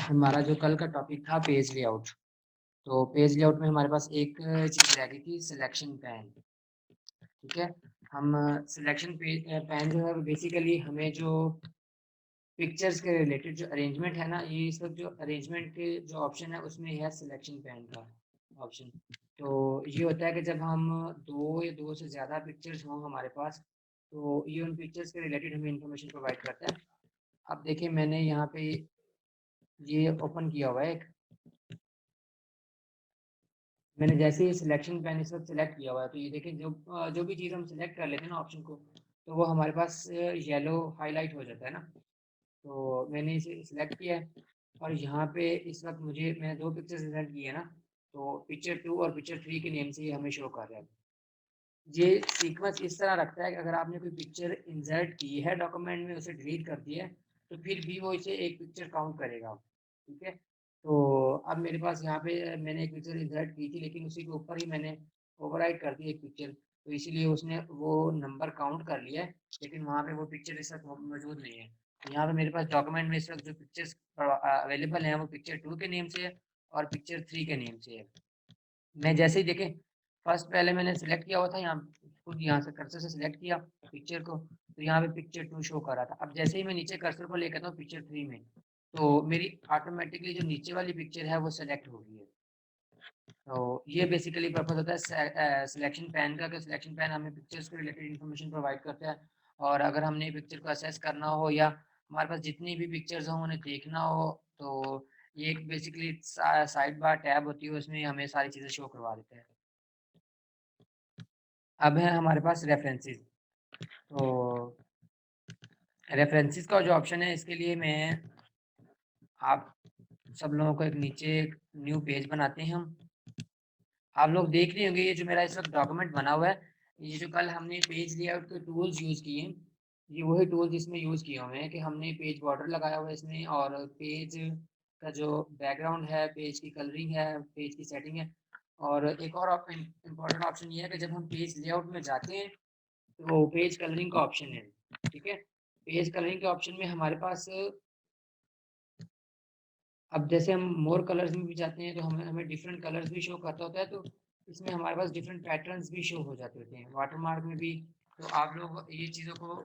हमारा जो कल का टॉपिक था पेज लेआउट। तो पेज लेआउट में हमारे पास एक चीज़ रह गई थी सिलेक्शन पैन। ठीक है, हम सिलेक्शन पैन जो है बेसिकली हमें जो पिक्चर्स के रिलेटेड जो अरेंजमेंट है ना, ये सब जो अरेंजमेंट के जो ऑप्शन है उसमें है सिलेक्शन पैन का ऑप्शन। तो ये होता है कि जब हम दो या दो से ज़्यादा पिक्चर्स हों हमारे पास, तो ये उन पिक्चर्स के रिलेटेड हमें इंफॉर्मेशन प्रोवाइड करता है। अब देखिए मैंने यहाँ पे ये ओपन किया हुआ है एक, मैंने जैसे ही सिलेक्शन पैन इस वक्त सिलेक्ट किया हुआ है, तो ये देखिए जो भी चीज़ हम सिलेक्ट कर लेते हैं ना ऑप्शन को, तो वो हमारे पास येलो हाईलाइट हो जाता है ना। तो मैंने इसे सिलेक्ट किया है और यहाँ पे इस वक्त मैंने दो पिक्चर सिलेक्ट किए हैं ना, तो पिक्चर 2 और पिक्चर 3 के नेम से ये हमें शो कर रहा है। ये सीक्वेंस इस तरह रखता है कि अगर आपने कोई पिक्चर इंसर्ट की है डॉक्यूमेंट में, उसे डिलीट कर दिया है, तो फिर भी वो इसे एक पिक्चर काउंट करेगा। ठीक है, तो अब मेरे पास यहाँ पे मैंने एक पिक्चर इंसर्ट की थी, लेकिन उसी के ऊपर ही मैंने ओवरराइट कर दी एक पिक्चर, तो इसीलिए उसने वो नंबर काउंट कर लिया है, लेकिन वहाँ पे वो पिक्चर इस वक्त मौजूद नहीं है। यहाँ पे मेरे पास डॉक्यूमेंट में इस वक्त जो पिक्चर्स अवेलेबल हैं वो पिक्चर 2 के नेम से है और पिक्चर 3 के नेम से है। मैं जैसे ही देखें फर्स्ट पहले मैंने सेलेक्ट किया हुआ था, यहाँ खुद यहाँ से कर्सर से सिलेक्ट किया पिक्चर को, तो यहाँ पे पिक्चर 2 शो कर रहा था। अब जैसे ही मैं नीचे कर्सर को लेकर था पिक्चर 3 में, तो मेरी ऑटोमेटिकली जो नीचे वाली पिक्चर है वो सेलेक्ट हो गई है। तो ये बेसिकली पर्पस होता है सिलेक्शन पैन का, कि सिलेक्शन पैन हमें पिक्चर्स के रिलेटेड इन्फॉर्मेशन प्रोवाइड करता है। और अगर हमने पिक्चर को असेस करना हो या हमारे पास जितनी भी पिक्चर्स हों उन्हें देखना हो, तो ये एक बेसिकली साइड बार टैब होती है, उसमें हमें सारी चीज़ें शो करवा देते हैं। अब है हमारे पास रेफरेंसेस। तो रेफरेंसेस का जो ऑप्शन है, इसके लिए मैं आप सब लोगों को एक नीचे न्यू पेज बनाते हैं हम। आप लोग देख रहे होंगे ये जो मेरा इस वक्त डॉक्यूमेंट बना हुआ है, ये जो कल हमने पेज लेआउट के टूल्स यूज़ किए हैं, ये वही टूल्स इसमें यूज़ किए हुए हैं कि हमने पेज बॉर्डर लगाया हुआ है इसमें, और पेज का जो बैकग्राउंड है, पेज की कलरिंग है, पेज की सेटिंग है। और एक और इम्पॉर्टेंट ऑप्शन ये है कि जब हम पेज लेआउट में जाते हैं तो पेज कलरिंग का ऑप्शन है। ठीक है, पेज कलरिंग के ऑप्शन में हमारे पास अब जैसे हम मोर कलर्स में भी जाते हैं तो हमें हमें डिफरेंट कलर्स भी शो करता होता है, तो इसमें हमारे पास डिफरेंट पैटर्न्स भी शो हो जाते होते हैं वाटरमार्क में भी। तो आप लोग ये चीज़ों को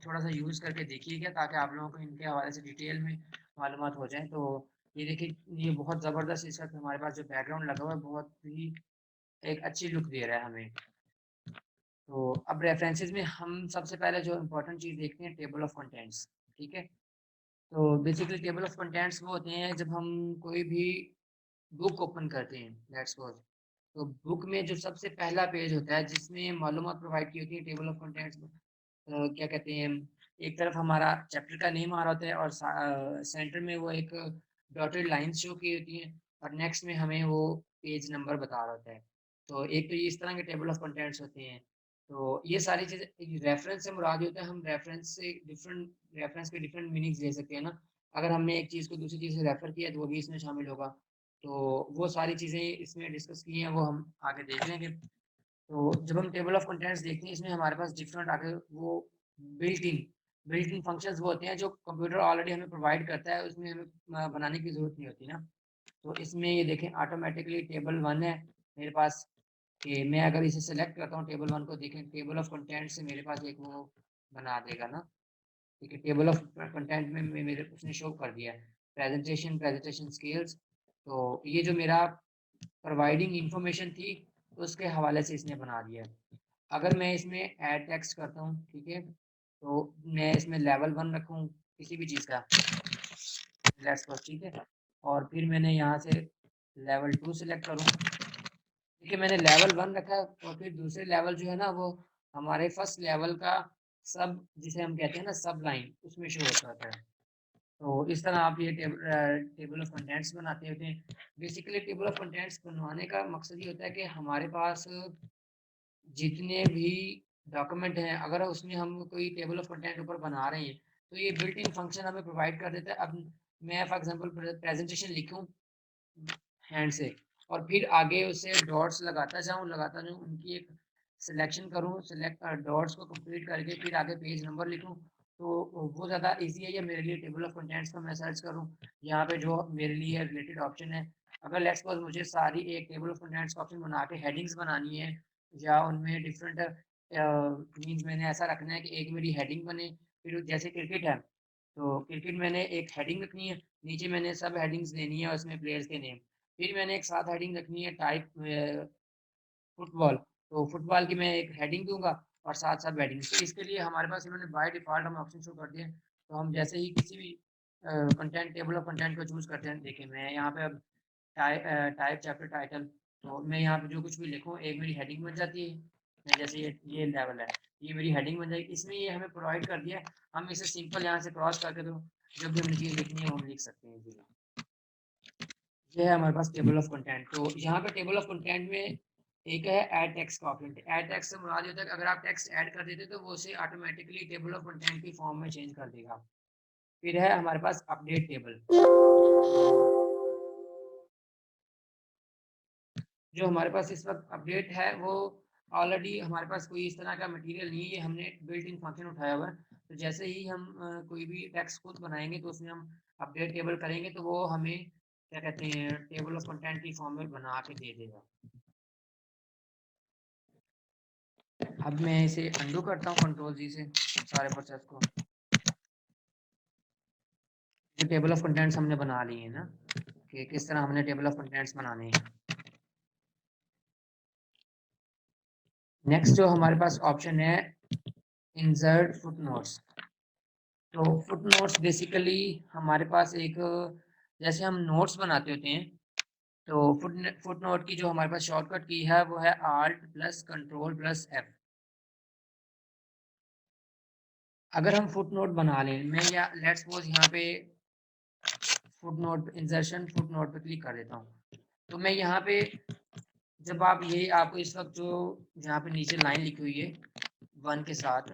थोड़ा सा यूज़ करके देखिएगा, ताकि आप लोगों को इनके हवाले से डिटेल में मालूमात हो जाए। तो ये देखिए, ये बहुत ज़बरदस्त इस वक्त हमारे पास जो बैकग्राउंड लगा हुआ है, बहुत ही एक अच्छी लुक दे रहा है हमें। तो अब रेफरेंसेस में हम सबसे पहले जो इम्पोर्टेंट चीज़ देखते हैं, टेबल ऑफ कंटेंट्स। ठीक है, तो बेसिकली टेबल ऑफ कंटेंट्स वो होते हैं जब हम कोई भी बुक ओपन करते हैं, लेट्स सपोज, तो बुक में जो सबसे पहला पेज होता है जिसमें मालूमात प्रोवाइड की होती है टेबल ऑफ कंटेंट्स में, क्या कहते हैं, एक तरफ हमारा चैप्टर का नेम आ रहा होता है और सेंटर में वो एक डॉटेड लाइंस शो की होती हैं, और नेक्स्ट में हमें वो पेज नंबर बता रहा होता है। तो एक तो ये इस तरह के टेबल ऑफ कंटेंट्स होते हैं। तो ये सारी चीज़ें रेफरेंस से मुराद ये होता है, हम रेफरेंस के डिफरेंट मीनिंग्स ले सकते हैं ना। अगर हमने एक चीज़ को दूसरी चीज़ से रेफर किया तो वो भी इसमें शामिल होगा। तो वो सारी चीज़ें इसमें डिस्कस की हैं, वो हम आगे देख लेंगे। तो जब हम टेबल ऑफ कंटेंट्स देखते हैं, इसमें हमारे पास डिफरेंट आगे वो built in built in functions वो होते हैं जो कंप्यूटर ऑलरेडी हमें प्रोवाइड करता है, उसमें हमें बनाने की ज़रूरत नहीं होती ना। तो इसमें ये देखें ऑटोमेटिकली टेबल 1 है मेरे पास, कि मैं अगर इसे सेलेक्ट करता हूँ टेबल 1 को, देखें टेबल ऑफ कंटेंट से मेरे पास एक वो बना देगा ना। ठीक है, टेबल ऑफ कंटेंट में मेरे उसने शो कर दिया प्रेजेंटेशन स्किल्स। तो ये जो मेरा प्रोवाइडिंग इंफॉर्मेशन थी, उसके हवाले से इसने बना दिया है। अगर मैं इसमें ऐड टेक्स्ट करता हूँ, ठीक है, तो मैं इसमें लेवल 1 रखूँ किसी भी चीज़ का, लेट्स सपोज, ठीक है, और फिर मैंने यहाँ से लेवल 2 सेलेक्ट करूँ। देखिए मैंने लेवल 1 रखा है, और फिर दूसरे लेवल जो है ना, वो हमारे फर्स्ट लेवल का सब, जिसे हम कहते हैं ना सब लाइन, उसमें शो होता है। तो इस तरह आप ये टेबल ऑफ कंटेंट्स बनाते होते हैं। बेसिकली टेबल ऑफ कंटेंट्स बनवाने का मकसद ये होता है कि हमारे पास जितने भी डॉक्यूमेंट हैं, अगर उसमें हम कोई टेबल ऑफ कंटेंट ऊपर बना रहे हैं, तो ये बिल्ट इन फंक्शन हमें प्रोवाइड कर देता है। अब मैं फॉर एग्जांपल प्रेजेंटेशन लिखूं हैंड से, और फिर आगे उसे डॉट्स लगाता जाऊं, उनकी एक सिलेक्शन करूं, सिलेक्ट डॉट्स को कंप्लीट करके फिर आगे पेज नंबर लिखूं, तो वो ज़्यादा ईज़ी है या मेरे लिए टेबल ऑफ कंटेंट्स को मैं सर्च करूँ, यहाँ पे जो मेरे लिए रिलेटेड ऑप्शन है, अगर लेट्स सपोज़ मुझे सारी एक टेबल ऑफ कंटेंट्स का ऑप्शन बना के हेडिंग्स बनानी है या उनमें डिफरेंट मीन्स मैंने ऐसा रखना है कि एक मेरी हेडिंग बने, फिर जैसे क्रिकेट है, तो क्रिकेट मैंने एक हेडिंग रखनी है, नीचे मैंने सब हेडिंग्स लेनी है उसमें प्लेयर्स के नेम, फिर मैंने एक साथ हेडिंग रखनी है टाइप फुटबॉल, तो फुटबॉल की मैं एक हेडिंग दूँगा और साथ-साथ हेडिंग। तो इसके लिए हमारे पास इन्होंने बाय डिफ़ॉल्ट हमें ऑप्शन शो कर दिए। तो हम जैसे ही किसी भी कंटेंट टेबल ऑफ कंटेंट को चूज़ करते हैं, देखिए मैं यहाँ पे अब टाइप चैप्टर टाइटल, तो मैं यहाँ पे जो कुछ भी लिखूँ एक मेरी हेडिंग बन जाती है। मैं जैसे ये लेवल है, ये मेरी हेडिंग बन जाएगी। इसमें ये हमें प्रोवाइड कर दिया है, हम इसे सिंपल यहाँ से क्रॉस करके तो जब भी हमें चीज़ लिखनी है वो हम लिख सकते हैं इज़िली। ये है हमारे पास टेबल ऑफ कंटेंट। तो यहाँ पे टेबल ऑफ कंटेंट में एक है ऐड टेक्स्ट का ऑप्शन। ऐड टेक्स्ट से मुराद ये होता है कि अगर आप टेक्स्ट ऐड कर देते तो वो उसे ऑटोमेटिकली टेबल ऑफ कंटेंट की फॉर्म में चेंज कर देगा। फिर है हमारे पास अपडेट टेबल। जो हमारे पास इस वक्त अपडेट है वो ऑलरेडी हमारे पास कोई इस तरह का मटेरियल नहीं है, ये हमने बिल्ट इन फंक्शन उठाया हुआ है। तो जैसे ही हम कोई भी टेक्स्ट खुद बनाएंगे तो उसमें हम अपडेट टेबल करेंगे तो वो हमें क्या कहते हैं टेबल ऑफ कंटेंट की फॉर्म में बना के दे देगा। अब मैं इसे अंडू करता हूँ कंट्रोल जी से सारे प्रोसेस को। जो टेबल ऑफ कंटेंट्स हमने बना लिए हैं ना, कि किस तरह हमने टेबल ऑफ कंटेंट्स बनाने हैं। नेक्स्ट जो हमारे पास ऑप्शन है इंसर्ट फुटनोट्स। तो फुटनोट्स बेसिकली हमारे पास एक जैसे हम नोट्स बनाते होते हैं, तो फुटनोट की जो हमारे पास शॉर्टकट की है वो है alt plus control plus F. अगर हम फुटनोट बना लें, मैं या लेट्स सपोज यहाँ पे फुटनोट इंसर्शन फुटनोट पे क्लिक कर देता हूँ, तो मैं यहाँ पे जब आप ये आपको इस वक्त जो यहाँ पे नीचे लाइन लिखी हुई है वन के साथ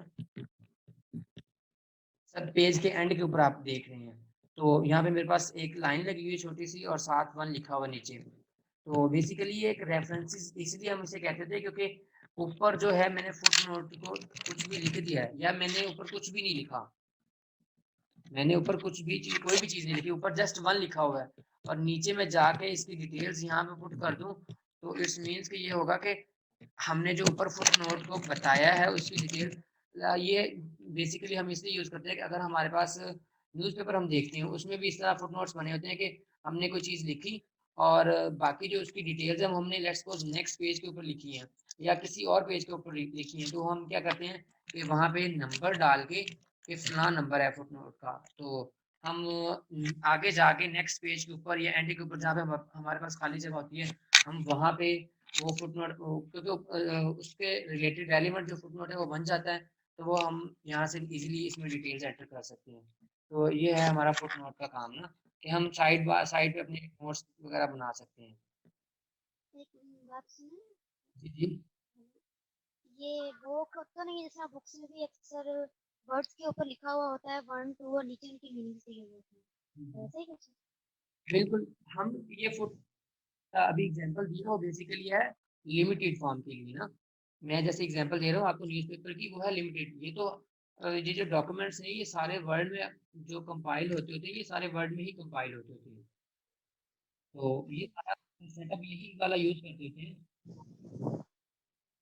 सब पेज के एंड के ऊपर आप देख रहे हैं, तो यहाँ पे मेरे पास एक लाइन लगी हुई है छोटी सी और साथ वन लिखा हुआ नीचे। तो बेसिकली ये एक रेफरेंसेस इसलिए हम इसे कहते थे क्योंकि ऊपर जो है मैंने फुट नोट को कुछ भी लिख दिया है या मैंने ऊपर कुछ भी नहीं लिखा, मैंने ऊपर कुछ भी चीज कोई भी चीज नहीं लिखी, ऊपर जस्ट वन लिखा हुआ है और नीचे में जाके इसकी डिटेल्स यहाँ पे पुट कर दूं, तो इट्स मीन्स कि ये होगा कि हमने जो ऊपर फुट नोट को बताया है उसकी डिटेल ये बेसिकली हम इसलिए यूज करते हैं कि अगर हमारे पास न्यूज़पेपर हम देखते हैं उसमें भी इस तरह फुट नोट्स बने होते हैं कि हमने कोई चीज़ लिखी और बाकी जो उसकी डिटेल्स है हमने लेट्स सपोज नेक्स्ट पेज के ऊपर लिखी है या किसी और पेज के ऊपर लिखी है, तो हम क्या करते हैं कि वहाँ पे नंबर डाल के कि फलां नंबर है फुट नोट का, तो हम आगे जाके नेक्स्ट पेज के ऊपर या एंड के ऊपर जहाँ पे हमारे पास खाली जगह होती है हम वहाँ पे वो फुटनोट क्योंकि उसके रिलेटेड रेलिवेंट जो फुटनोट है वो बन जाता है, तो वो हम यहाँ से इजीली इसमें डिटेल्स एंटर कर सकते हैं। तो ये है हमारा फुटनोट का काम ना, कि हम साइड बाय साइड पे अपने नोट्स वगैरह बना सकते हैं। एक बात सुनिए, जी जी। ये वो तो नहीं है जैसे बुक्स में भी अक्सर वर्ड्स के ऊपर लिखा हुआ होता है वन टू और नीचे उनकी मीनिंग दिए हुए होते हैं, ऐसे ही कुछ है? बिल्कुल। हम ये फुट अभी एग्जांपल दिया वो बेसिकली है लिमिटेड फॉर्म के लिए ना, मैं जैसे एग्जांपल दे रहा हूँ आपको न्यूज़पेपर की वो है लिमिटेड, ये तो ये जो डॉक्यूमेंट्स हैं ये सारे वर्ड में जो कंपाइल होते होते हैं ये सारे वर्ड में ही कंपाइल होते होते हैं, तो ये सारा सेटअप यही वाला यूज करते थे।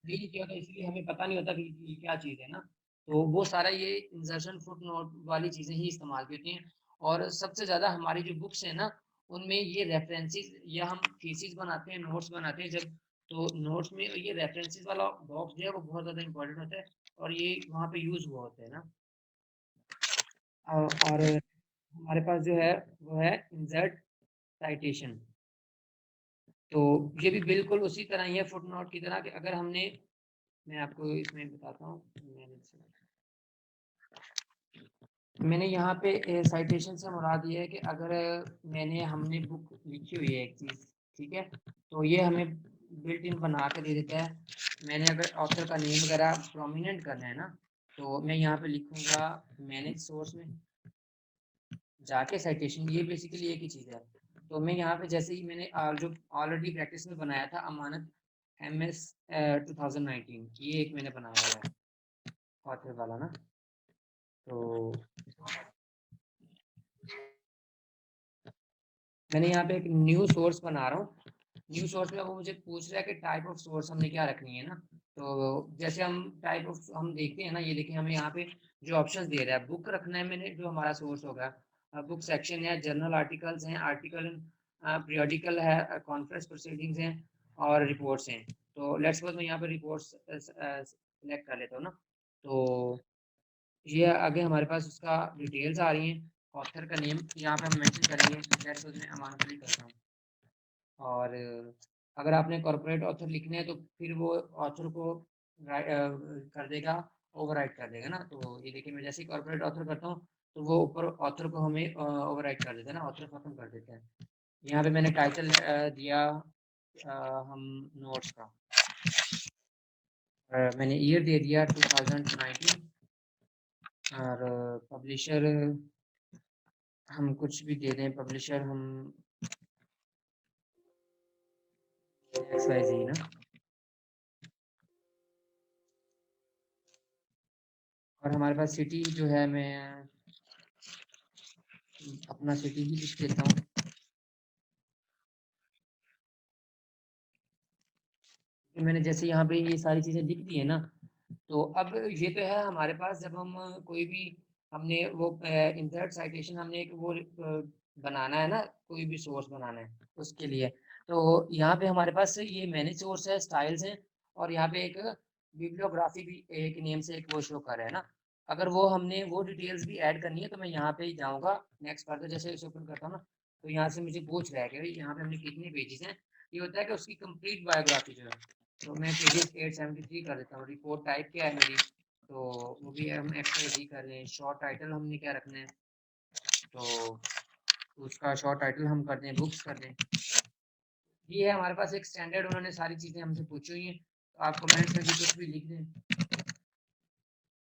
नहीं किया होता इसलिए हमें पता नहीं होता कि ये क्या चीज़ है ना, तो वो सारा ये इंसर्शन फुट नोट वाली चीज़ें ही इस्तेमाल की होती हैं। और सबसे ज़्यादा हमारी जो बुक्स है ना उनमें ये रेफरेंसेस या हम थीसिस बनाते हैं नोट्स बनाते हैं जब, तो नोट्स में ये रेफरेंसेस वाला बॉक्स जो है वो बहुत ज़्यादा इंपॉर्टेंट होता है और ये वहाँ पे यूज़ हुआ होता है ना। और हमारे पास जो है वो है इंसर्ट साइटेशन, तो ये भी बिल्कुल उसी तरह ही है फुट नोट की तरह कि अगर हमने, मैं आपको इसमें बताता हूँ, मैंने यहाँ पे साइटेशन से मुराद ये है कि अगर हमने बुक लिखी हुई है एक चीज़, ठीक है, तो ये हमें बिल्ट इन बना के दे देता है। मैंने अगर ऑथर का नेम वगैरह प्रोमिनेंट करना है ना, तो मैं यहाँ पे लिखूँगा मैनेज सोर्स में जाके साइटेशन, ये बेसिकली एक ही चीज़ है। तो मैं यहाँ पे जैसे ही मैंने जो ऑलरेडी प्रैक्टिस में बनाया था अमानत MS 2019, ये एक मैंने बनाया हुआ है ऑथर वाला ना, तो मैंने यहाँ पे एक न्यू सोर्स बना रहा हूँ। न्यू सोर्स में वो मुझे पूछ रहा है कि टाइप ऑफ सोर्स हमने क्या रखनी है ना। तो जैसे हम टाइप ऑफ हम देखते हैं ना, ये देखिए हमें यहाँ पे जो ऑप्शंस दे रहा है, बुक रखना है मैंने जो हमारा सोर्स होगा। बुक सेक्शन है, जर्नल आर्टिकल्स हैं, आर्टिकल पीरियोडिकल है, कॉन्फ्रेंस प्रोसीडिंग्स हैं और रिपोर्ट्स हैं। तो लेट्स सपोज मैं यहाँ पे रिपोर्ट्स सेलेक्ट कर लेता हूँ ना। तो ये आगे हमारे पास उसका डिटेल्स आ रही हैं। ऑथर का नेम यहाँ पे हम मेंशन करेंगे, लेट्स सपोज मैं अमान अली करता हूँ। और अगर आपने कॉर्पोरेट ऑथर लिखने हैं तो फिर वो ऑथर को कर देगा, ओवरराइट कर देगा ना। तो ये देखिए मैं जैसे ही कॉर्पोरेट ऑथर करता हूँ तो वो ऊपर ऑथर को हमें ओवरराइट कर देता है ना, ऑथर खत्म कर देता है। यहाँ पे मैंने टाइटल दिया हम नोट्स का, मैंने ईयर दे दिया 2019 और पब्लिशर हम कुछ भी दे दें, पब्लिशर हम XYZ ना। और हमारे पास सिटी जो है मैं अपना सिटी ही लिख देता हूँ। मैंने जैसे यहाँ पे ये सारी चीज़ें लिख दी है ना, तो अब ये तो है हमारे पास जब हम कोई भी हमने वो इंसर्ट साइटेशन हमने एक वो बनाना है ना, कोई भी सोर्स बनाना है उसके लिए। तो यहाँ पे हमारे पास ये मैनेज सोर्स है, स्टाइल्स हैं और यहाँ पे एक बिब्लियोग्राफी भी एक नेम से एक वो शो कर रहा है ना। अगर वो हमने वो डिटेल्स भी ऐड करनी है तो मैं यहाँ पे ही जाऊँगा नेक्स्ट फर्दर, जैसे इसे ओपन करता हूँ ना तो यहाँ से मुझे पूछ रहा है कि भाई यहाँ पे हमने कितने पेजेस हैं। ये होता है कि उसकी कंप्लीट बायोग्राफी जो है, तो मैं पेजेस 873 कर देता हूँ। रिपोर्ट टाइप क्या है मेरी, तो वो भी हम XYZ कर रहे हैं। शॉर्ट टाइटल हमने क्या रखना है, तो उसका शॉर्ट टाइटल हम कर दें बुक्स कर दें। ये है हमारे पास एक स्टैंडर्ड, उन्होंने सारी चीज़ें हमसे पूछी हुई हैं, तो आप कमेंट्स में भी कुछ भी लिख दें।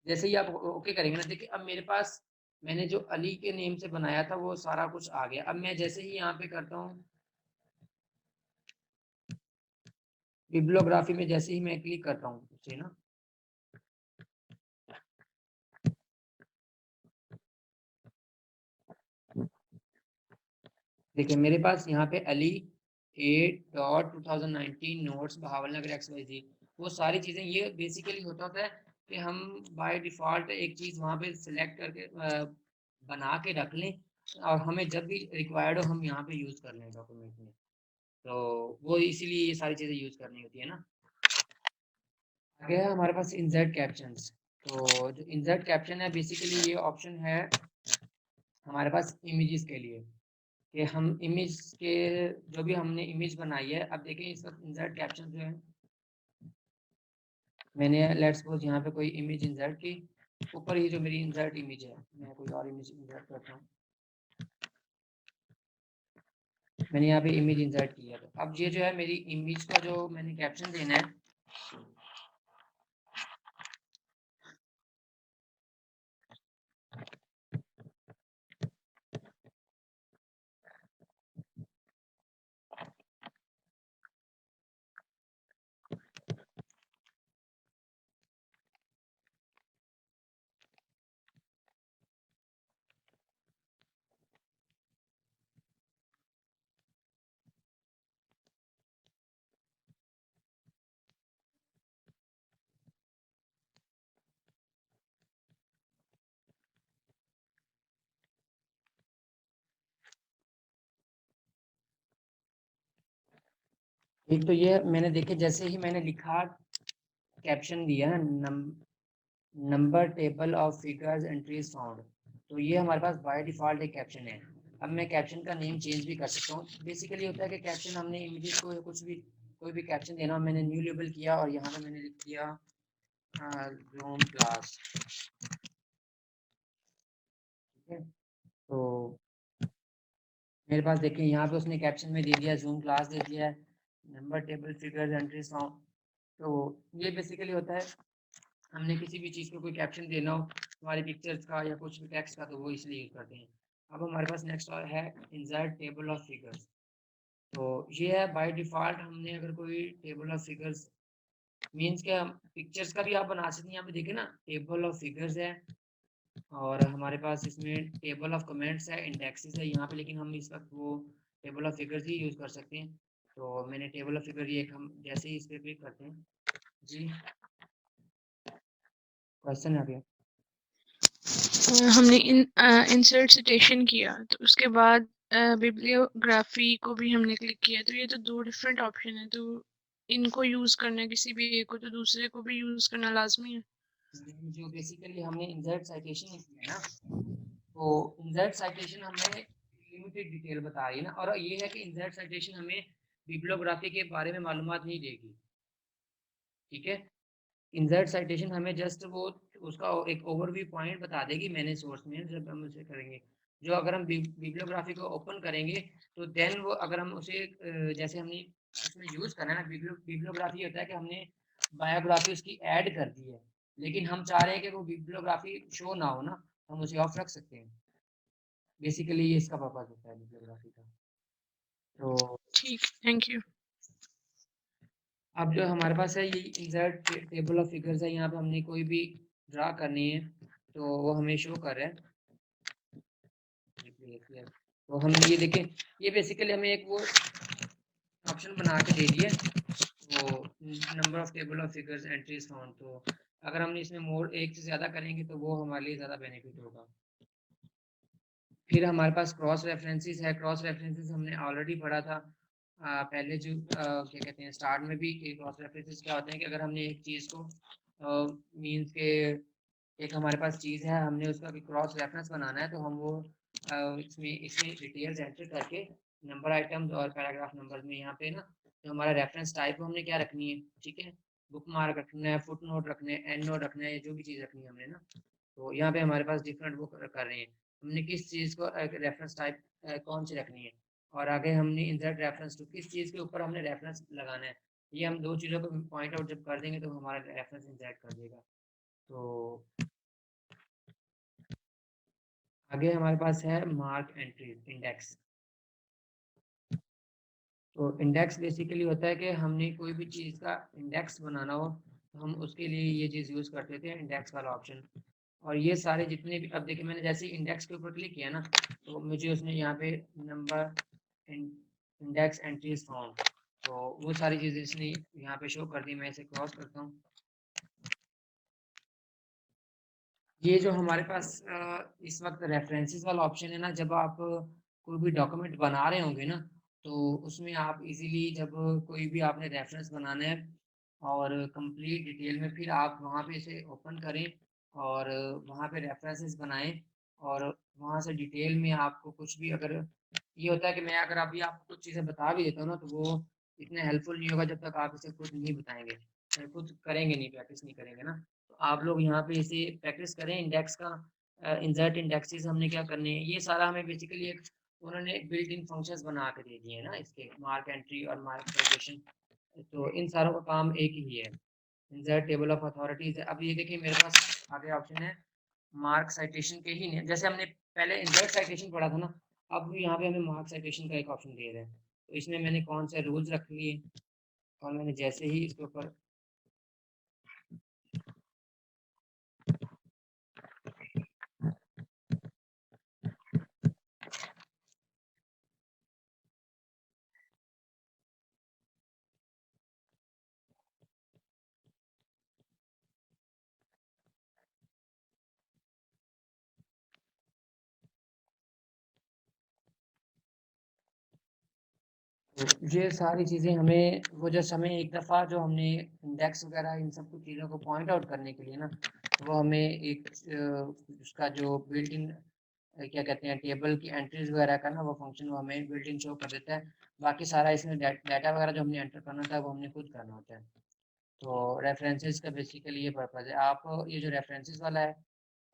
जैसे ही आप ओके करेंगे ना, देखिए अब मेरे पास मैंने जो अली के नेम से बनाया था वो सारा कुछ आ गया। अब मैं जैसे ही यहाँ पे करता हूँ बिब्लियोग्राफी में, जैसे ही मैं क्लिक करता हूँ उसे ना, देखिए मेरे पास यहाँ पे अली 8.2019 नोट्स बहावलनगर XYZ, वो सारी चीज़ें ये बेसिकली होता है कि हम बाय डिफ़ॉल्ट एक चीज़ वहाँ पे सिलेक्ट करके बना के रख लें और हमें जब भी रिक्वायर्ड हो हम यहाँ पे यूज़ कर लें डॉक्यूमेंट में। तो वो इसीलिए ये सारी चीज़ें यूज़ करनी होती है ना। आगे है हमारे पास इंसर्ट कैप्शंस। तो जो इंसर्ट कैप्शन है बेसिकली ये ऑप्शन है हमारे पास इमेजेस के लिए, कि हम इमेज के जो भी हमने इमेज बनाई है, अब देखें इसका इंसर्ट कैप्शन जो है मैंने लेट्स सपोज यहाँ पे कोई इमेज इंसर्ट की, ऊपर ही जो मेरी इंसर्ट इमेज है मैं कोई और इमेज इंसर्ट करता हूँ। मैंने यहाँ पे इमेज इंसर्ट किया, तो अब ये जो है मेरी इमेज का जो मैंने कैप्शन देना है, एक तो ये मैंने देखे जैसे ही मैंने लिखा कैप्शन दिया ना, number table of figures entries found, तो ये हमारे पास बाय डिफॉल्ट एक कैप्शन है। अब मैं कैप्शन का नेम चेंज भी कर सकता हूँ। बेसिकली होता है कि कैप्शन हमने इमेजेस को कुछ भी कोई भी कैप्शन देना, मैंने न्यू लेबल किया और यहाँ पे मैंने लिख दिया जूम क्लास। ठीक है, तो मेरे पास देखिए यहाँ पे उसने कैप्शन में दे दिया जूम क्लास दे दिया है, number table figures entries found. तो ये बेसिकली होता है हमने किसी भी चीज़ को कोई कैप्शन देना हो हमारी पिक्चर्स का या कुछ भी टेक्स्ट का, तो वो इसलिए यूज़ करते हैं। अब हमारे पास नेक्स्ट और है इंसर्ट टेबल ऑफ फिगर्स। तो ये है बाय डिफ़ॉल्ट हमने अगर कोई टेबल ऑफ फिगर्स मीन्स क्या, पिक्चर्स का भी आप बना सकते हैं। यहाँ पे देखिए ना टेबल ऑफ फिगर्स है और हमारे पास इसमें टेबल ऑफ कमेंट्स है, इंडेक्सेस है यहाँ पे, लेकिन हम इस वक्त वो table of figures he use कर सकते हैं। तो मैंने टेबल ऑफ फिगर ये एक हम जैसे ही इस पे क्लिक करते हैं जी, क्वेश्चन आ गया। हमने इंसर्ट सिटेशन किया तो उसके बाद बिब्लियोग्राफी को भी हमने क्लिक किया, तो ये तो दो डिफरेंट ऑप्शन है, तो इनको यूज करना किसी भी एक को तो दूसरे को भी यूज करना लाजमी है। जो बेसिकली हमने इंसर्ट साइटेशन किया ना, तो इंसर्ट साइटेशन हमें लिमिटेड डिटेल बता रही है ना, और ये है कि इंसर्ट साइटेशन हमें बिब्लियोग्राफी के बारे में मालूमात नहीं देगी, ठीक है। इंसर्ट साइटेशन हमें जस्ट वो उसका एक ओवरव्यू पॉइंट बता देगी मैंने सोर्स में जब हम उसे करेंगे। जो अगर हम बिब्लियोग्राफी को ओपन करेंगे तो देन वो अगर हम उसे जैसे हमने उसमें यूज करना है ना, बिब्लियोग्राफी होता है कि हमने बायोग्राफी उसकी ऐड कर दी है, लेकिन हम चाह रहे हैं कि वो बिब्लियोग्राफी शो ना हो ना, हम उसे ऑफ रख सकते हैं। बेसिकली ये इसका पर्पज होता है बिब्लियोग्राफी का। तो ठीक, थैंक यू। अब जो हमारे पास है ये इंसर्ट टेबल ऑफ फिगर्स है, यहाँ पे हमने कोई भी ड्रा करनी है तो वो हमें शो कर रहा है। तो हम ये देखें, ये बेसिकली हमें एक वो ऑप्शन बना के दे दिया, वो number of table of figures entries found. तो अगर हमने इसमें मोर एक से ज़्यादा करेंगे तो वो हमारे लिए ज़्यादा बेनिफिट होगा। फिर हमारे पास क्रॉस रेफरेंसेस है। क्रॉस रेफरेंसेस हमने ऑलरेडी पढ़ा था पहले, जो क्या कहते हैं स्टार्ट में भी, कि क्रॉस रेफरेंसेस क्या होते हैं कि अगर हमने एक चीज़ को मीन्स के एक हमारे पास चीज़ है, हमने उसका क्रॉस रेफरेंस बनाना है, तो हम वो इसमें इसमें डिटेल्स एंटर करके नंबर आइटम्स और पैराग्राफ नंबर में यहाँ पे ना, जो हमारा रेफरेंस टाइप हमने क्या रखनी है, ठीक है, बुक मार्क रखना है, फुट नोट रखने हैं, एंड नोट रखना है, जो भी चीज़ रखनी है हमने ना। तो यहाँ पे हमारे पास डिफरेंट वो कर रहे हैं, हमने किस चीज़ को रेफरेंस टाइप कौन सी रखनी है, और आगे हमने इंसर्ट रेफरेंस टू किस चीज़ के ऊपर हमने रेफरेंस लगाना है। ये हम दो चीज़ों को पॉइंट आउट जब कर देंगे तो हमारा रेफरेंस इंसर्ट कर देगा। तो आगे हमारे पास है मार्क एंट्रीज इंडेक्स। तो इंडेक्स बेसिकली होता है कि हमने कोई भी चीज़ का इंडेक्स बनाना हो तो हम उसके लिए ये चीज़ यूज़ करते थे, इंडेक्स वाला ऑप्शन। और ये सारे जितने भी, अब देखिए मैंने जैसे इंडेक्स के ऊपर क्लिक किया ना, तो मुझे उसने यहाँ पे नंबर इंडेक्स एंट्रीज फाउंड, तो वो सारी चीज़ें इसने यहाँ पे शो कर दी। मैं इसे क्रॉस करता हूँ। ये जो हमारे पास इस वक्त रेफरेंसेस वाला ऑप्शन है ना, जब आप कोई भी डॉक्यूमेंट बना रहे होंगे ना, तो उसमें आप इजीली जब कोई भी आपने रेफरेंस बनाना है और कंप्लीट डिटेल में, फिर आप वहाँ पे इसे ओपन करें और वहाँ पे रेफरेंसेस बनाएं, और वहाँ से डिटेल में आपको कुछ भी, अगर ये होता है कि मैं अगर अभी आपको कुछ चीज़ें बता भी देता हूँ ना, तो वो इतने हेल्पफुल नहीं होगा जब तक आप इसे खुद नहीं बताएंगे, खुद करेंगे नहीं, प्रैक्टिस नहीं करेंगे ना। तो आप लोग यहाँ पे इसे प्रैक्टिस करें इंडेक्स का। इंसर्ट इंडेक्सेस हमने क्या करने हैं, ये सारा हमें बेसिकली एक उन्होंने एक बिल्ट इन फंक्शंस बना के दे दिए हैं ना, इसके मार्क एंट्री और मार्क साइटेशन। तो इन सारों का काम एक ही है, इंसर्ट टेबल ऑफ अथॉरिटीज है। अब ये देखिए मेरे पास आगे ऑप्शन है मार्क साइटेशन के ही नहीं, जैसे हमने पहले इंसर्ट साइटेशन पढ़ा था ना, अब यहाँ पे हमें मार्क साइटेशन का एक ऑप्शन दे रहे हैं। तो इसमें मैंने कौन से रूल्स रख लिए, और मैंने जैसे ही इसके ऊपर तो ये सारी चीज़ें हमें वो जस्ट हमें एक दफ़ा जो हमने इंडेक्स वगैरह इन सब कुछ चीज़ों को पॉइंट आउट करने के लिए ना, वो हमें एक उसका जो बिल्ट इन क्या कहते हैं टेबल की एंट्रीज वगैरह का ना वो फंक्शन, वो हमें बिल्ट इन शो कर देता है। बाकी सारा इसमें डाटा वगैरह जो हमने एंटर करना था वो हमने खुद करना होता है। तो रेफरेंसेस का बेसिकली ये पर्पज़ है। आप ये जो रेफरेंसेस वाला है,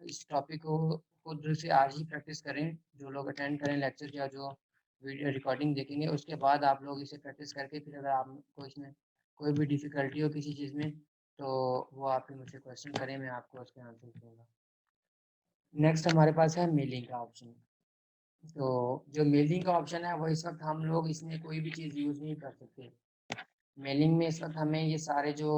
इस टॉपिक को खुद से आज ही प्रैक्टिस करें, जो लोग अटेंड करें लेक्चर या जो वीडियो रिकॉर्डिंग देखेंगे, उसके बाद आप लोग इसे प्रैक्टिस करके फिर अगर आपको इसमें कोई भी डिफ़िकल्टी हो किसी चीज़ में, तो वो आप फिर मुझसे क्वेश्चन करें, मैं आपको उसके आंसर दूँगा। नेक्स्ट हमारे पास है मेलिंग का ऑप्शन। तो जो मेलिंग का ऑप्शन है वो इस वक्त हम लोग इसमें कोई भी चीज़ यूज़ नहीं कर सकते। मेलिंग में इस वक्त हमें ये सारे जो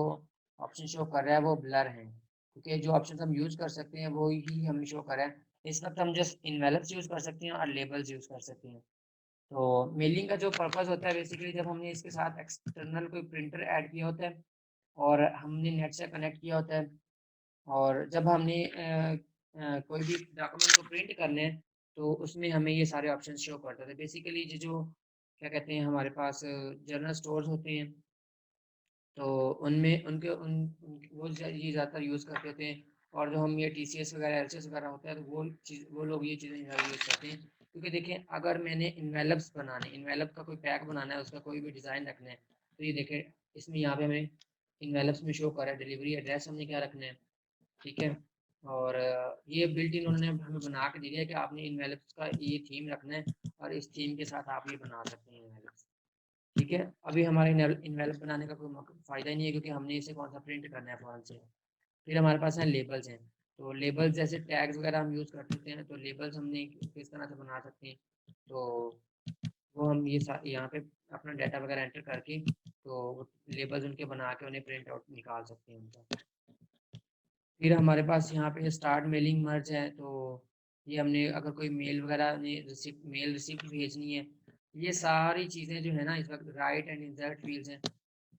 ऑप्शन शो कर रहा है वो ब्लर हैं, क्योंकि जो ऑप्शन हम यूज़ कर सकते हैं वो ही हमें शो कर रहा है। इस वक्त हम जस्ट इनवेलप्स यूज़ कर सकते हैं और लेबल्स यूज़ कर सकते हैं। तो मेलिंग का जो पर्पस होता है बेसिकली जब हमने इसके साथ एक्सटर्नल कोई प्रिंटर ऐड किया होता है और हमने नेट से कनेक्ट किया होता है और जब हमने कोई भी डॉक्यूमेंट को प्रिंट करने हैं तो उसमें हमें ये सारे ऑप्शन शो करते थे। बेसिकली ये जो क्या कहते हैं हमारे पास जनरल स्टोर्स होते हैं तो उनमें उनके वो ये ज़्यादातर यूज़ करते थे और जो हम ये TCS वगैरह LCS वगैरह होता है तो वो लोग ये चीज़ें ज़्यादा यूज़ करते हैं क्योंकि देखें अगर मैंने इन्वेलप्स बनाने इन्वेलप का कोई पैक बनाना है उसका कोई भी डिज़ाइन रखना है तो ये देखें इसमें यहाँ पे हमें इन्वेलप्स में शो कर रहा है डिलीवरी एड्रेस हमने क्या रखना है, ठीक है। और ये बिल्ट इन उन्होंने हमें बना के दिया है कि आपने इन्वेलप्स का ये थीम रखना है और इस थीम के साथ आप ये बना सकते हैं इन्वेलप्स, ठीक है। अभी हमारे इन्वेलप बनाने का कोई फ़ायदा ही नहीं है क्योंकि हमने इसे कौन सा प्रिंट करना है फ़ॉरन से। फिर हमारे पास हैं लेबल्स हैं, तो लेबल्स जैसे टैग्स वगैरह हम यूज़ कर सकते हैं तो लेबल्स हमने किस तरह से बना सकते हैं तो वो हम ये यहाँ पे अपना डाटा वगैरह एंटर करके तो लेबल्स उनके बना के उन्हें प्रिंट आउट निकाल सकते हैं उनका। फिर हमारे पास यहाँ पे स्टार्ट मेलिंग मर्ज है तो ये हमने अगर कोई मेल वगैरह ने मेल रिसिप्ट भेजनी है ये सारी चीज़ें जो है ना इस वक्त राइट एंड इंसर्ट फील्ड्स हैं,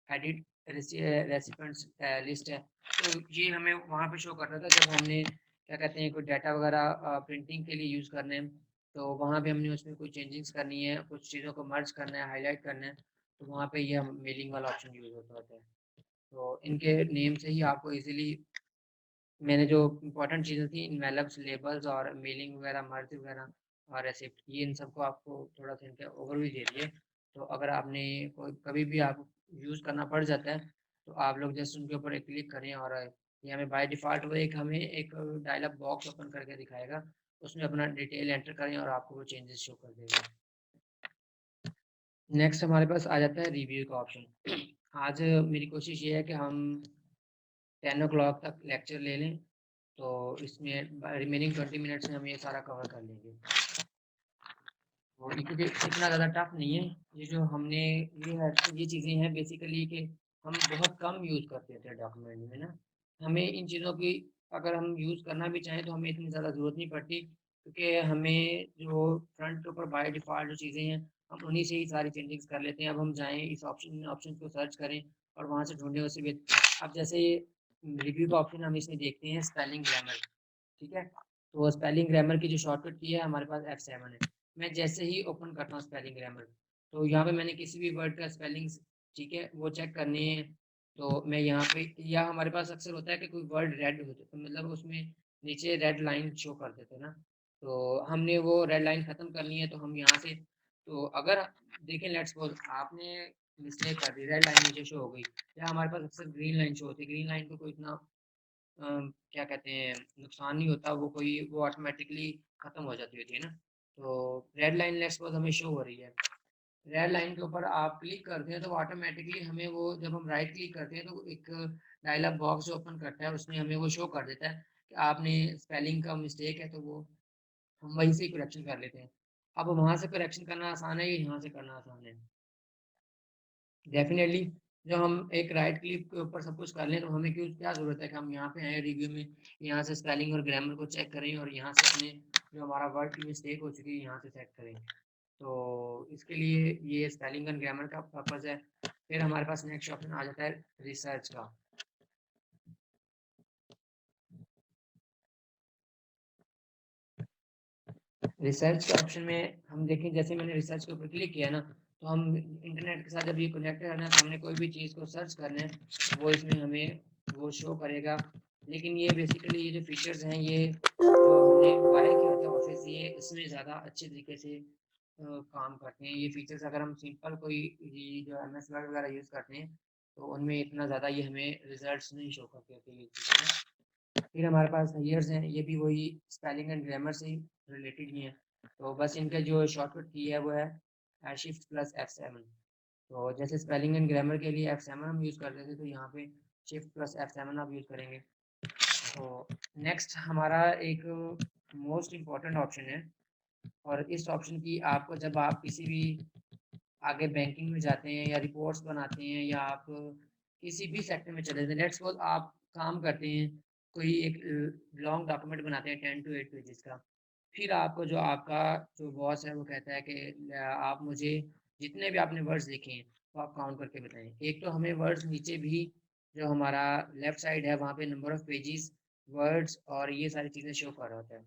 एडिट रेसिपेंट्स लिस्ट है तो ये हमें वहाँ पे शो करता था जब हमने क्या कहते हैं कोई डाटा वगैरह प्रिंटिंग के लिए यूज़ करने हैं तो वहाँ पे हमने उसमें कोई चेंजिंग्स करनी है कुछ चीज़ों को मर्ज करना है हाईलाइट करना है तो वहाँ पे ये मेलिंग वाला ऑप्शन यूज़ होता है। तो इनके नेम से ही आपको इजीली मैंने जो इम्पोर्टेंट चीज़ें थी इनवेलप्स लेबल्स और मेलिंग वगैरह मर्ज वगैरह और रेसिप्ट ये इन सबको आपको थोड़ा सा इनका ओवरव्यू दे दिए। तो अगर आपने कोई कभी भी आप यूज़ करना पड़ जाता है तो आप लोग जस्ट उनके ऊपर एक क्लिक करें और ये हमें बाय डिफ़ॉल्ट वो एक हमें एक डायलॉग बॉक्स ओपन करके दिखाएगा उसमें अपना डिटेल एंटर करें और आपको वो चेंजेस शो कर देगा। नेक्स्ट हमारे पास आ जाता है रिव्यू का ऑप्शन। आज मेरी कोशिश ये है कि हम 10 o'clock तक लेक्चर ले लें तो इसमें रिमेनिंग 20 मिनट्स में हम ये सारा कवर कर लेंगे। तो क्योंकि इतना ज़्यादा टफ नहीं है ये जो हमने ये चीज़ें हैं बेसिकली कि हम बहुत कम यूज़ करते थे डॉक्यूमेंट में ना हमें इन चीज़ों की अगर हम यूज़ करना भी चाहें तो हमें इतनी ज़्यादा ज़रूरत नहीं पड़ती क्योंकि हमें जो फ्रंट के ऊपर बाय डिफ़ॉल्ट जो चीज़ें हैं हम उन्हीं से ही सारी चेंजिंग्स कर लेते हैं। अब हम जाएँ इस ऑप्शन को सर्च करें और वहाँ से ढूँढें उसे भी अब जैसे रिव्यू का ऑप्शन हम इसमें देखते हैं स्पेलिंग ग्रामर, ठीक है। तो स्पेलिंग ग्रामर की जो शॉर्टकट की है हमारे पास F7 है। मैं जैसे ही ओपन करता हूँ स्पेलिंग ग्रामर तो यहाँ पे मैंने किसी भी वर्ड का स्पेलिंग ठीक है वो चेक करने हैं तो मैं यहाँ पे या हमारे पास अक्सर होता है कि कोई वर्ड रेड होता है तो मतलब उसमें नीचे रेड लाइन शो कर देते हैं ना तो हमने वो रेड लाइन ख़त्म करनी है तो हम यहाँ से तो अगर देखें लेट्स सपोज आपने मिस्टेक कर दी रेड लाइन नीचे शो हो गई या हमारे पास अक्सर ग्रीन लाइन शो होती है ग्रीन लाइन को कोई इतना क्या कहते हैं नुकसान नहीं होता वो ऑटोमेटिकली ख़त्म हो जाती होती है ना। तो रेड लाइन लेट्स सपोज हमें शो हो रही है रेड लाइन के ऊपर आप क्लिक करते हैं तो ऑटोमेटिकली हमें वो जब हम राइट क्लिक करते हैं तो एक डायलॉग बॉक्स ओपन करता है उसमें हमें वो शो कर देता है कि आपने स्पेलिंग का मिस्टेक है तो वो हम वहीं से करेक्शन कर लेते हैं। अब वहाँ से करेक्शन करना आसान है या यहाँ से करना आसान है? डेफ़िनेटली जब हम एक राइट क्लिक के ऊपर सब कुछ कर लें तो हमें क्या ज़रूरत है कि हम यहाँ पे आएँ रिव्यू में, यहाँ से स्पेलिंग और ग्रामर को चेक करें और यहाँ से अपने जो हमारा वर्ड की मिस्टेक हो चुकी है यहाँ से सेट करें। तो इसके लिए ये स्पेलिंग एंड ग्रामर का पर्पज़ है। फिर हमारे पास नेक्स्ट ऑप्शन आ जाता है रिसर्च का। रिसर्च के ऑप्शन में हम देखें जैसे मैंने रिसर्च के ऊपर क्लिक किया ना तो हम इंटरनेट के साथ जब ये कनेक्टेड है ना तो हमने कोई भी चीज़ को सर्च करना है वो इसमें हमें वो शो करेगा। लेकिन ये बेसिकली ये जो फीचर्स हैं ये जो हमने बाय किया था ऑफिस ये इसमें ज़्यादा अच्छे तरीके से काम करते हैं। ये फीचर्स अगर हम सिंपल कोई ये जो MS वर्ड वगैरह यूज़ करते हैं तो उनमें इतना ज़्यादा ये हमें रिजल्ट्स नहीं शो करते थे ये चीज़ें। फिर हमारे पास ईयर्स हैं ये भी वही स्पेलिंग एंड ग्रामर से रिलेटेड ही हैं तो बस इनका जो शॉर्टकट की है वो है शिफ्ट प्लस F7। तो जैसे स्पेलिंग एंड ग्रामर के लिए F7 हम यूज़ करते थे तो यहाँ पे शिफ्ट प्लस F7 आप यूज़ करेंगे। तो नेक्स्ट हमारा एक मोस्ट इम्पॉर्टेंट ऑप्शन है और इस ऑप्शन की आपको जब आप किसी भी आगे बैंकिंग में जाते हैं या रिपोर्ट्स बनाते हैं या आप किसी भी सेक्टर में चले जाते हैं लेट्स सपोज आप काम करते हैं कोई एक लॉन्ग डॉक्यूमेंट बनाते हैं 10 to 8 पेजेस का फिर आपको जो आपका जो बॉस है वो कहता है कि आप मुझे जितने भी आपने वर्ड्स लिखे हैं वो आप काउंट करके बताएं। एक तो हमें वर्ड्स नीचे भी जो हमारा लेफ्ट साइड है वहाँ पे नंबर ऑफ पेजेस, वर्ड्स और ये सारी चीज़ें शो कर रहा होता है।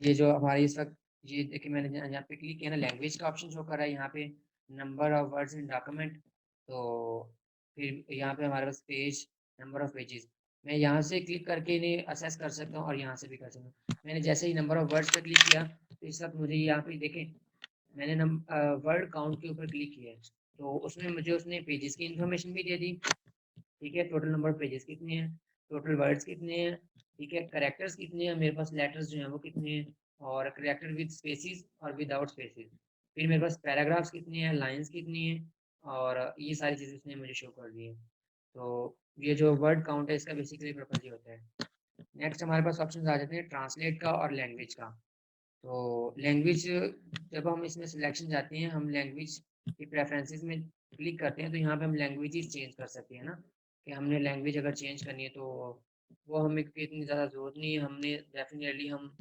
ये जो हमारे इस वक्त ये देखिए मैंने यहाँ पे क्लिक किया ना, लैंग्वेज का ऑप्शन शो कर रहा है यहाँ पे, number of words in document. तो फिर यहाँ पे हमारे पास पेज, नंबर ऑफ पेजेस, मैं यहाँ से क्लिक करके इन्हें असेस कर सकता हूँ और यहाँ से भी कर सकता हूँ। मैंने जैसे ही नंबर ऑफ वर्ड्स पे क्लिक किया तो इस वक्त मुझे यहाँ पे देखें मैंने वर्ड काउंट के ऊपर क्लिक किया है तो उसमें मुझे उसने पेजेस की इंफॉर्मेशन भी दे दी। ठीक है, टोटल नंबर ऑफ पेजेस कितने हैं, टोटल वर्ड्स कितने हैं, ठीक है, करेक्टर्स कितने हैं, मेरे पास लेटर्स जो हैं वो कितने हैं, और करेक्टर विद स्पेसिस और विदाउट स्पेसिस, फिर मेरे पास पैराग्राफ्स कितने हैं, लाइंस कितनी हैं, और ये सारी चीज़ें उसने मुझे शो कर दी है। तो ये जो वर्ड काउंट है इसका बेसिकली पर्पज ये होता है। नेक्स्ट हमारे पास ऑप्शन आ जाते हैं ट्रांसलेट का और लैंग्वेज का। तो लैंग्वेज जब हम इसमें सिलेक्शन जाते हैं, हम लैंग्वेज की प्रेफरेंसेस में क्लिक करते हैं तो यहाँ पे हम लैंग्वेजेस चेंज कर सकते हैं ना, कि हमने लैंग्वेज अगर चेंज करनी है तो वो हमें की इतनी ज़्यादा ज़रूरत नहीं है। हमने डेफिनेटली हम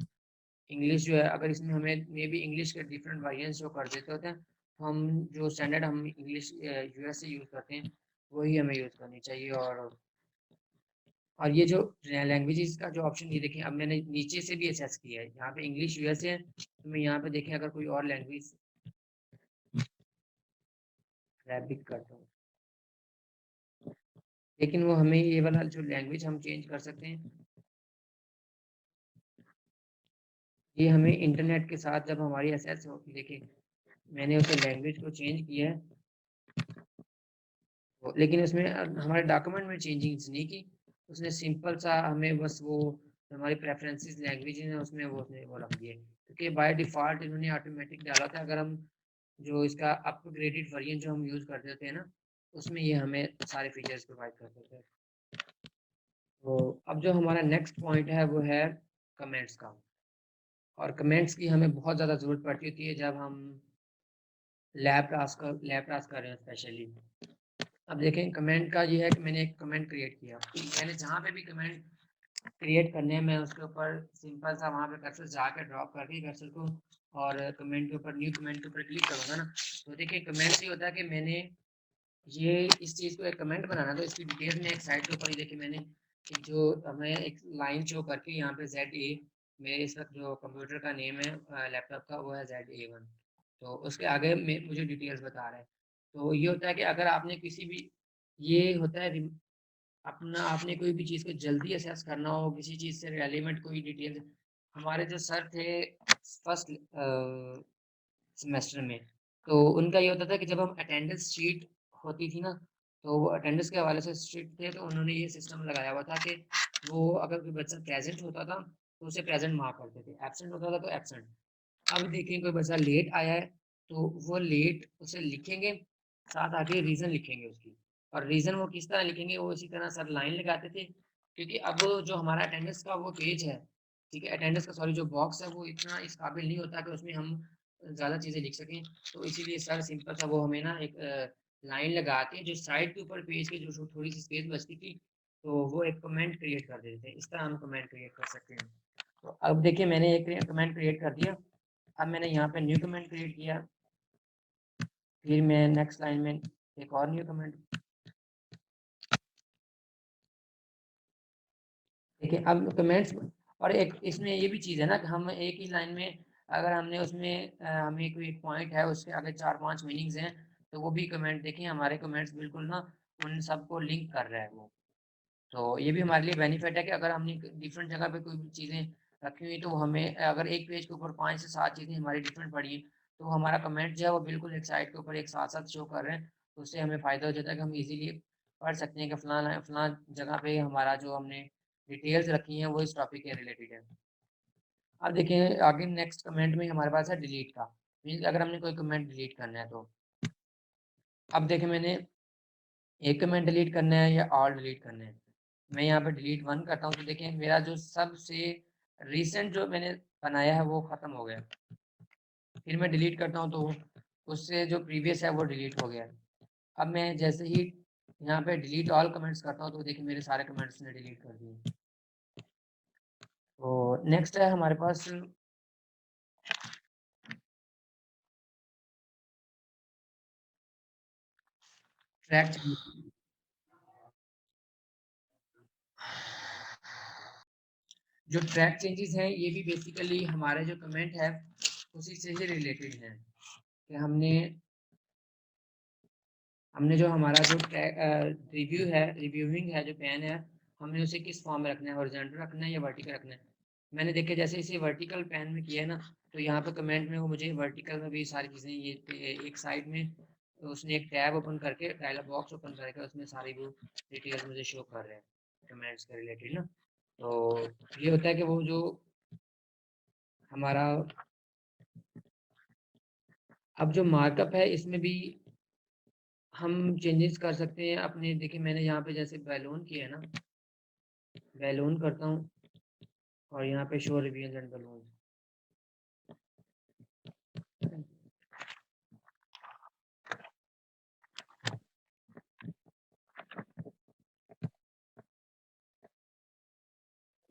इंग्लिश जो है अगर इसमें हमें मे बी इंग्लिश के डिफरेंट वेरिएंट्स जो कर देते होते हैं तो हम जो स्टैंडर्ड हम इंग्लिश यूएस से यूज़ करते हैं वही हमें यूज़ करनी चाहिए। और ये जो लैंग्वेजेस का जो ऑप्शन ये देखें, अब मैंने नीचे से भी असेस किया है, यहाँ पे इंग्लिश यूएस है तो मैं यहाँ पे देखें अगर कोई और लैंग्वेज अरेबिक करता हूँ, लेकिन वो हमें ये वाला जो लैंग्वेज हम चेंज कर सकते हैं, ये हमें इंटरनेट के साथ जब हमारी असेस हो, देखें मैंने उसे लैंग्वेज को चेंज किया है लेकिन उसमें हमारे डॉक्यूमेंट में चेंजिंग्स नहीं की, उसने सिंपल सा हमें बस वो हमारी प्रेफरेंसेस लैंग्वेज है उसमें वो उसने वो रख दिए, क्योंकि बाय डिफ़ॉल्ट इन्होंने ऑटोमेटिक डाला था। अगर हम जो इसका अपग्रेडेड वर्जन जो हम यूज़ करते थे ना उसमें ये हमें सारे फीचर्स प्रोवाइड करते थे। तो अब जो हमारा नेक्स्ट पॉइंट है वो है कमेंट्स का, और कमेंट्स की हमें बहुत ज़्यादा ज़रूरत पड़ती होती है जब हम लैब टास्क कर रहे हैं स्पेशली। अब देखें कमेंट का ये है कि मैंने एक कमेंट क्रिएट किया, मैंने जहाँ पे भी कमेंट क्रिएट करने हैं मैं उसके ऊपर सिंपल सा वहाँ पे कर्सर जाकर ड्रॉप करके कर्सर को और कमेंट के ऊपर न्यू कमेंट के ऊपर क्लिक करूँगा ना, तो देखिए कमेंट ये होता है कि मैंने ये इस चीज़ को एक कमेंट बनाना तो इसकी डिटेल्स में एक साइड के ऊपर ही देखिए मैंने एक जो हमें एक लाइन शो करके यहाँ पे ZA, मेरे इस वक्त जो कंप्यूटर का नेम है लैपटॉप का वो है ZA1, तो उसके आगे मुझे डिटेल्स बता रहा है। तो ये होता है कि अगर आपने किसी भी ये होता है अपना आपने कोई भी चीज़ को जल्दी असेस करना हो, किसी चीज़ से रेलिवेंट कोई डिटेल, हमारे जो सर थे फर्स्ट सेमेस्टर में, तो उनका ये होता था कि जब हम अटेंडेंस शीट होती थी ना, तो वो अटेंडेंस के हवाले से स्ट्रिक्ट थे, तो उन्होंने ये सिस्टम लगाया हुआ था कि वो अगर कोई बच्चा प्रेजेंट होता था तो उसे प्रेजेंट मार्क करते थे, एब्सेंट होता था तो एब्सेंट। अब देखिए कोई बच्चा लेट आया है तो वो लेट उसे लिखेंगे, साथ आके रीज़न लिखेंगे उसकी, और रीज़न वो किस तरह लिखेंगे वो इसी तरह सर लाइन लगाते थे, क्योंकि अब जो हमारा अटेंडेंस का वो पेज है, ठीक है, अटेंडेंस का सॉरी जो बॉक्स है वो इतना इस काबिल नहीं होता कि उसमें हम ज़्यादा चीज़ें लिख सकें, तो इसीलिए सर सिंपल सा वो हमें ना एक लाइन लगा के जो साइड के ऊपर पेज के जो थोड़ी सी स्पेस बचती थी तो वो एक कमेंट क्रिएट कर देते थे, इस तरह हम कमेंट क्रिएट कर सकते हैं। तो अब देखिए मैंने एक कमेंट क्रिएट कर दिया, अब मैंने यहाँ पे न्यू कमेंट क्रिएट किया, फिर मैं नेक्स्ट लाइन में एक और न्यू कमेंट, देखिए अब कमेंट्स, और एक इसमें ये भी चीज़ है ना कि हम एक ही लाइन में अगर हमने उसमें हमें कोई एक पॉइंट है उसके आगे 4-5 मीनिंग्स हैं तो वो भी कमेंट देखिए हमारे कमेंट्स बिल्कुल ना उन सबको लिंक कर रहा है वो। तो ये भी हमारे लिए बेनिफिट है कि अगर हमने डिफरेंट जगह पे कोई चीज़ें रखी हुई तो हमें अगर एक पेज के ऊपर 5 से 7 चीज़ें हमारी डिफरेंट पड़ी हैं तो हमारा कमेंट जो है वो बिल्कुल एक साइड के ऊपर एक साथ साथ शो कर रहे हैं, तो उससे हमें फ़ायदा हो जाता है कि हम इजीली पढ़ सकते हैं कि फलां जगह पे हमारा जो हमने डिटेल्स रखी हैं वो इस टॉपिक के रिलेटेड है। अब देखिए आगे नेक्स्ट कमेंट में हमारे पास है डिलीट का, मीन्स अगर हमने कोई कमेंट डिलीट करना है तो अब देखिए मैंने एक कमेंट डिलीट करना है या ऑल डिलीट करना है, मैं यहाँ पे डिलीट 1 करता हूँ तो देखिए मेरा जो सबसे रिसेंट जो मैंने बनाया है वो ख़त्म हो गया, फिर मैं डिलीट करता हूँ तो उससे जो प्रीवियस है वो डिलीट हो गया। अब मैं जैसे ही यहाँ पे डिलीट ऑल कमेंट्स करता हूँ तो देखिए मेरे सारे कमेंट्स ने डिलीट कर दिए। तो नेक्स्ट है हमारे पास ट्रैक जो ट्रैक चेंजेस हैं ये भी बेसिकली हमारे जो कमेंट है उसी से ही रिलेटेड है कि हमने जो हमारा जो रिव्यूइंग है जो पेन है हमने उसे किस फॉर्म में रखना है, हॉरिजॉन्टल रखना है या वर्टिकल रखना है। मैंने देखा जैसे इसे वर्टिकल पेन में किया है ना, तो यहाँ पे कमेंट में वो मुझे वर्टिकल में भी सारी चीज़ें ये एक साइड में तो उसने एक टैब ओपन करके डायलॉग बॉक्स ओपन करके उसमें सारी वो डिटेल्स मुझे शो कर रहे हैं कमेंट्स के रिलेटेड ना। तो ये होता है कि वो जो हमारा अब जो मार्कअप है इसमें भी हम चेंजेस कर सकते हैं अपने। देखिए मैंने यहाँ पे जैसे बैलून किया है ना, बैलून करता हूँ और यहाँ पे शो रिव्यूज एंड बैलून।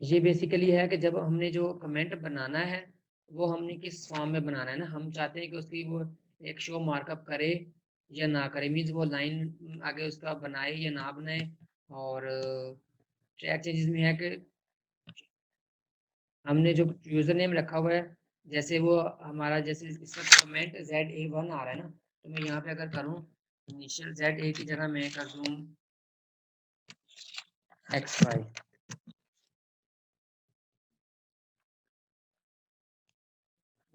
ये बेसिकली है कि जब हमने जो कमेंट बनाना है वो हमने किस फॉर्म में बनाना है ना, हम चाहते हैं कि उसकी वो एक शो मार्कअप करे या ना करे, मीन्स वो लाइन आगे उसका बनाए या ना बनाए। और ट्रैक चेंजेस में है कि हमने जो यूजर नेम रखा हुआ है जैसे वो हमारा जैसे इसका कमेंट ZA1 आ रहा है ना, तो मैं यहाँ पे अगर करूँ इनिशियल ZA की जगह मैं कर दूँ XY।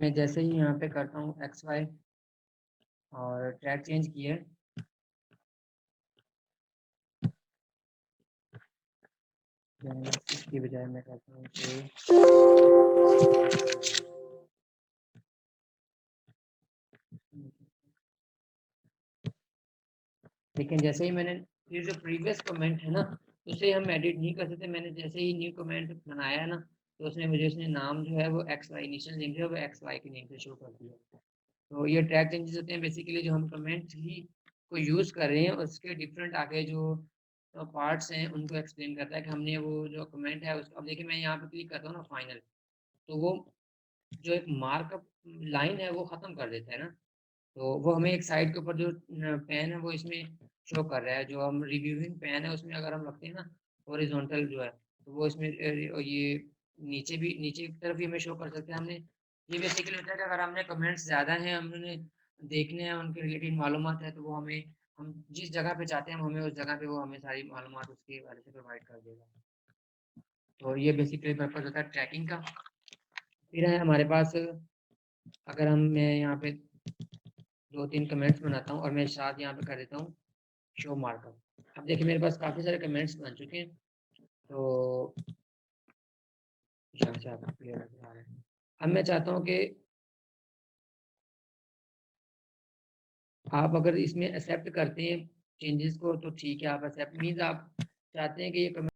मैं जैसे ही यहाँ पे करता हूँ XY और ट्रैक चेंज किया इसकी बजाय मैं करता हूँ कि लेकिन जैसे ही मैंने ये जो प्रीवियस कमेंट है ना उसे हम एडिट नहीं कर सकते। मैंने जैसे ही न्यू कमेंट बनाया है ना तो उसने मुझे उसने नाम जो है वो XY इनिशियल नेम जो है वो XY के नेम से शो कर दिया। तो ये ट्रैक चेंजेस होते हैं बेसिकली जो हम कमेंट ही को यूज़ कर रहे हैं उसके डिफरेंट आगे जो पार्ट्स हैं उनको एक्सप्लेन करता है कि हमने वो जो कमेंट है उसको। अब देखिए मैं यहाँ पे क्लिक करता हूँ ना फाइनल, तो वो जो एक मार्कअप लाइन है वो ख़त्म कर देता है ना। तो वो हमें एक साइड के ऊपर जो पेन है वो इसमें शो कर रहा है। जो हम रिव्यूइंग पेन है उसमें अगर हम रखते हैं ना हॉरिजॉन्टल जो है तो वो इसमें ये नीचे भी नीचे की तरफ भी हमें शो कर सकते हैं। हमने ये बेसिकली होता है कि अगर हमने कमेंट्स ज़्यादा हैं हमने देखने हैं उनके रिलेटेड मालूमात है तो वो हमें हम जिस जगह पे चाहते हैं हम हमें उस जगह पे वो हमें सारी मालूमात उसके बारे से प्रोवाइड कर देगा। तो ये बेसिकली पर्पज़ होता है ट्रैकिंग का। फिर है हमारे पास अगर मैं यहाँ पे 2-3 कमेंट्स बनाता हूँ और मैं साथ यहाँ पे कर देता हूँ शो मार्कअप। अब देखिए मेरे पास काफ़ी सारे कमेंट्स बन चुके हैं तो यहाँ से आपको क्लियर नज़र आ रहा है। अब मैं चाहता हूँ कि आप अगर इसमें एक्सेप्ट करते हैं चेंजेस को तो ठीक है, आप एक्सेप्ट मीन्स आप चाहते हैं कि ये कमेंट